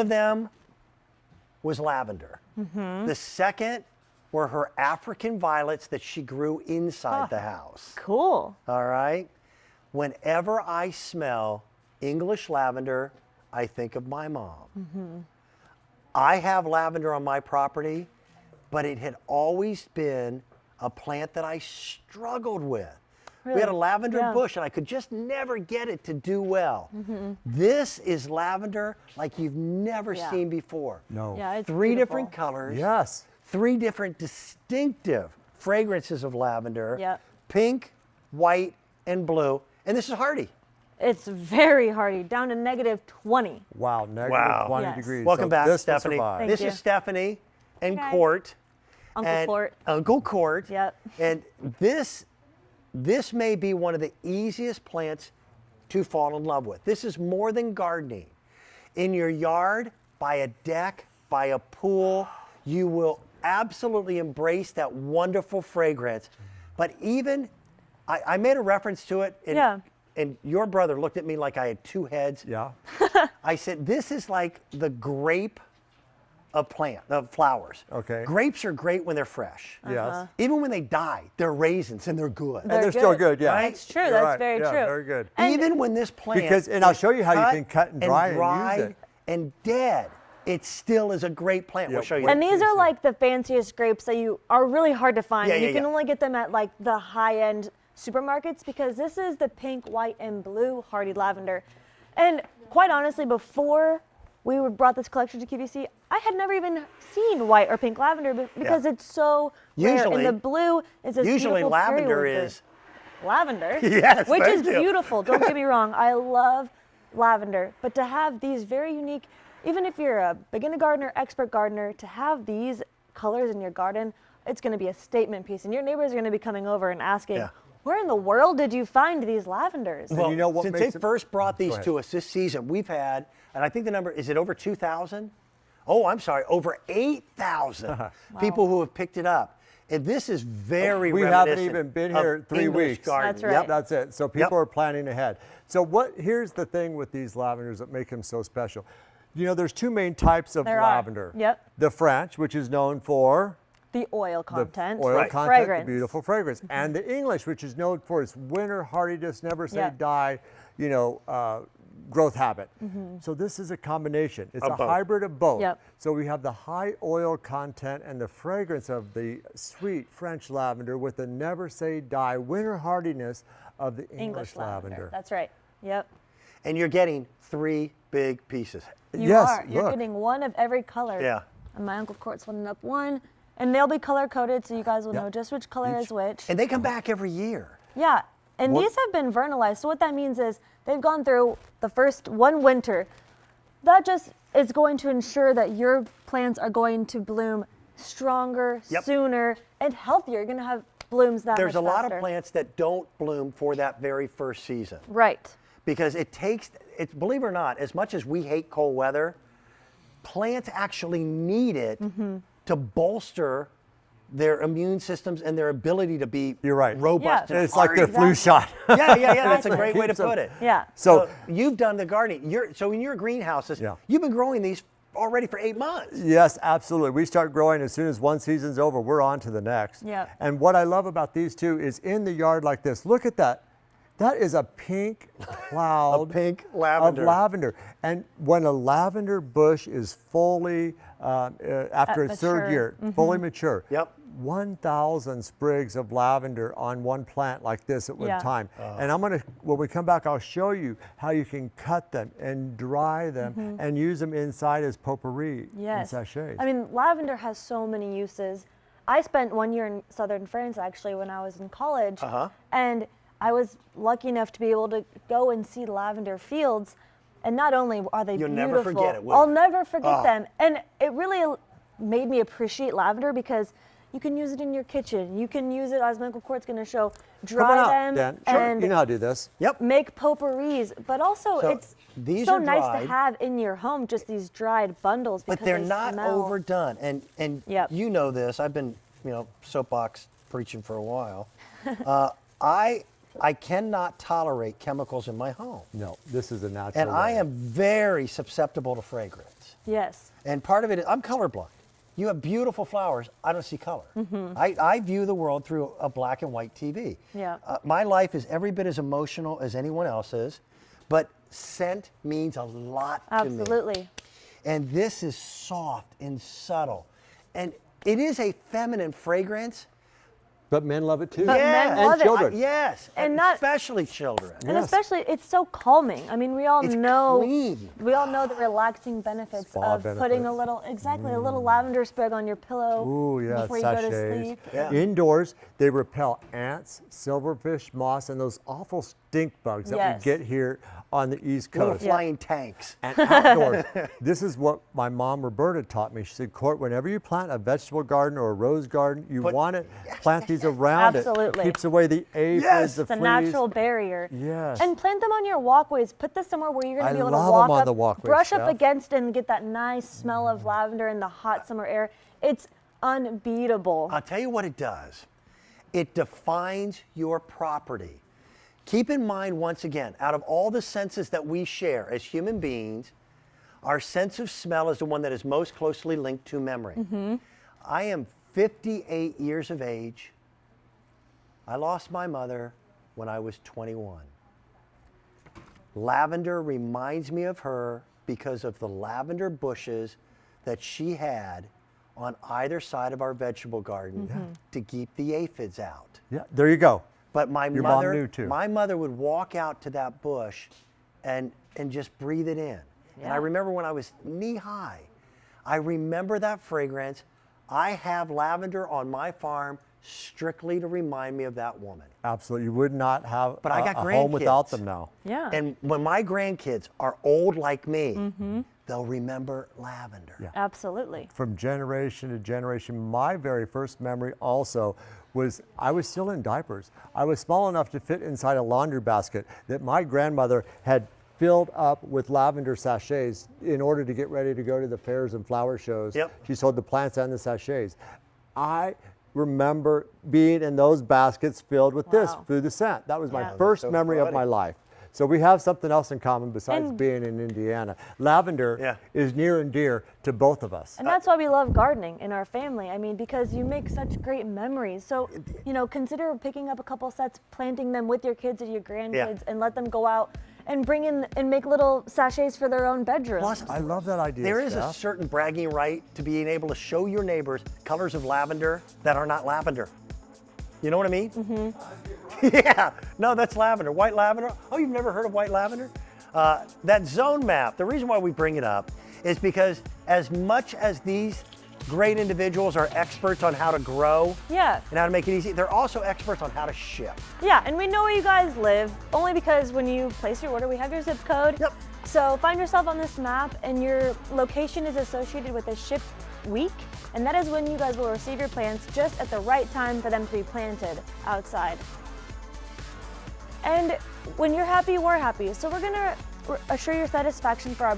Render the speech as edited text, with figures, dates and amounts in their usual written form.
of them was lavender. The second were her African violets that she grew inside the house. Cool. All right. Whenever I smell English lavender, I think of my mom. I have lavender on my property, but it had always been a plant that I struggled with. Really? We had a lavender bush and I could just never get it to do well. This is lavender like you've never seen before. No. Yeah, it's Three beautiful. different colors. Yes. 3 different distinctive fragrances of lavender. Yep. Pink, white, and blue. And this is hardy. It's very hardy, down to -20. Wow, negative Wow. 20 Yes. degrees. Welcome So back, this will Stephanie. survive. Thank This you. is Stephanie and Hey, guys. Court. Uncle and Court. Uncle Court. Yep. And this may be one of the easiest plants to fall in love with. This is more than gardening. In your yard, by a deck, by a pool, you will absolutely embrace that wonderful fragrance. But even, I made a reference to it, and your brother looked at me like I had 2 heads. Yeah. I said, this is like the grape of flowers. Okay. Grapes are great when they're fresh. Yes. Even when they die, they're raisins and they're good. And they're They're still good. good, yeah. Right? That's true. You're That's right. very Yeah, true. very good. And- Even when this plant And I'll is show you how you can cut and dry and use dried it. and dead, it still is a great plant. We'll Yep. show you. And that. these are like the fanciest grapes that you are really hard to find. Yeah, You yeah, can yeah. only get them at like the high-end supermarkets because this is the pink, white, and blue hardy lavender. And quite honestly, before we brought this collection to QVC, I had never even seen white or pink lavender because it's so rare. Usually- And the blue is this Usually beautiful lavender periwinkle. is Lavender, Yes, which thank is you. beautiful. Don't get me wrong. I love lavender, but to have these very unique, even if you're a beginner gardener, expert gardener, to have these colors in your garden, it's going to be a statement piece, and your neighbors are going to be coming over and asking, Yeah. where in the world did you find these lavenders? Well, you know what since makes they it- first brought these ahead. to us this season, we've had, and I think the number, is it over 2,000? Oh, I'm sorry, over 8,000 people who have picked it up. And this is very We reminiscent haven't even been of here 3 English weeks. garden. That's right. Yep, that's it. So people Yep. are planning ahead. So here's the thing with these lavenders that make them so special. You know, there's 2 main types of There are. lavender. Yep. The French, which is known for The oil content, the oil Right. content, fragrance. the beautiful fragrance. And the English, which is known for its winter hardiness, never say Yep. die, growth habit. So this is a combination. It's Of a both. hybrid of both. Yep. So we have the high oil content and the fragrance of the sweet French lavender with the never say die winter hardiness of the English lavender. That's right. Yep. And you're getting 3 big pieces. You Yes, are. You're look. getting one of every color. Yeah. And my Uncle Court's holding up one. And they'll be color coded so you guys will know just which color is which. And they come back every year. Yeah. And What- these have been vernalized. So what that means is they've gone through the first one winter. That just is going to ensure that your plants are going to bloom stronger, Yep. sooner, and healthier. You're going to have blooms that There's a much lot faster. of plants that don't bloom for that very first season. Right. Because believe it or not, as much as we hate cold weather, plants actually need it to bolster their immune systems and their ability to be You're right. robust Yeah. and It's like their hardy. flu shot. Yeah, that's a Exactly. great way to Keeps them- put it. Yeah. So You've done the gardening. So in your greenhouses, Yeah. you've been growing these already for 8 months. yes, absolutely. We start growing as soon as one season's over, we're on to the next. Yeah. And what I love about these 2 is in the yard like this, look at that. That is a pink cloud pink lavender. of lavender. And when a lavender bush is fully, after its third mature. year, fully mature, Yep. 1,000 sprigs of lavender on one plant like this at one Yeah. time. And when we come back, I'll show you how you can cut them and dry them and use them inside as potpourri Yes. and sachets. I mean, lavender has so many uses. I spent 1 year in southern France actually when I was in college. And I was lucky enough to be able to go and see lavender fields. And not only are they You'll beautiful, never forget it, will I'll you? never forget them. And it really made me appreciate lavender because you can use it in your kitchen. You can use it, as my Uncle Court's going to show, Come on dry out, them Dan. Sure. and You know how to do this. Yep. make potpourris. But also, So it's these so are nice dried. to have in your home, just these dried bundles. But because they're they not smell. overdone. And Yep. you know this. I've been, soapbox preaching for a while. I cannot tolerate chemicals in my home. No, this is a natural And I way. am very susceptible to fragrance. Yes. And part of it is, I'm colorblind. You have beautiful flowers, I don't see color. I view the world through a black and white TV. Yeah. My life is every bit as emotional as anyone else's, but scent means a lot to me. Absolutely. And this is soft and subtle. And it is a feminine fragrance. But men love it too. But men and love it. children. Yes, And and not- especially children. And Yes. especially, it's so calming. I mean, we all It's know clean. we all know the relaxing benefits Spa of putting benefits. a little, a little lavender sprig on your pillow Ooh, yeah, before you go to sachets. sleep. Yeah. Indoors, they repel ants, silverfish, moss, and those awful stink bugs that Yes. we get here on the East Little Coast. flying tanks. And outdoors, this is what my mom Roberta taught me. She said, Court, whenever you plant a vegetable garden or a rose garden, you want to plant these around it. Absolutely. It keeps away the aphids, Yes. the It's a fleas. natural barrier. Yes. And plant them on your walkways. Put this somewhere where you're going I to be able to love 'em walk on up, the walkways, brush up Steph. against it and get that nice smell of lavender in the hot summer air. It's unbeatable. I'll tell you what it does. It defines your property. Keep in mind, once again, out of all the senses that we share as human beings, our sense of smell is the one that is most closely linked to memory. I am 58 years of age. I lost my mother when I was 21. Lavender reminds me of her because of the lavender bushes that she had on either side of our vegetable garden to keep the aphids out. Yeah, there you go. But my Your mom mother, knew too. my mother would walk out to that bush and just breathe it in. And I Yeah. remember when I was knee high, I remember that fragrance. I have lavender on my farm strictly to remind me of that woman. Absolutely. You would not have But I got a home without grandkids. them now. Yeah. And when my grandkids are old like me, they'll remember lavender. Yeah. Absolutely. From generation to generation. My very first memory also was I was still in diapers. I was small enough to fit inside a laundry basket that my grandmother had filled up with lavender sachets in order to get ready to go to the fairs and flower shows. Yep. She sold the plants and the sachets. I remember being in those baskets filled with this Wow. through the scent. That was my Yeah. first So memory of funny. my life. So we have something else in common besides And- being in Indiana. Lavender Yeah. is near and dear to both of us. And that's why we love gardening in our family. I mean, because you make such great memories. So, consider picking up a couple sets, planting them with your kids or your grandkids, and let them go out and bring in and make little sachets for their own bedroom. Plus, I love that idea. there is a Steph. certain bragging right to being able to show your neighbors colors of lavender that are not lavender. You know what I mean? Yeah, no, that's lavender. White lavender. Oh, you've never heard of white lavender? That zone map, the reason why we bring it up is because as much as these great individuals are experts on how to grow Yeah. and how to make it easy, they're also experts on how to ship. Yeah, and we know where you guys live only because when you place your order, we have your zip code. Yep. So find yourself on this map and your location is associated with a ship week, and that is when you guys will receive your plants just at the right time for them to be planted outside. And when you're happy, we're happy. So we're gonna assure your satisfaction for our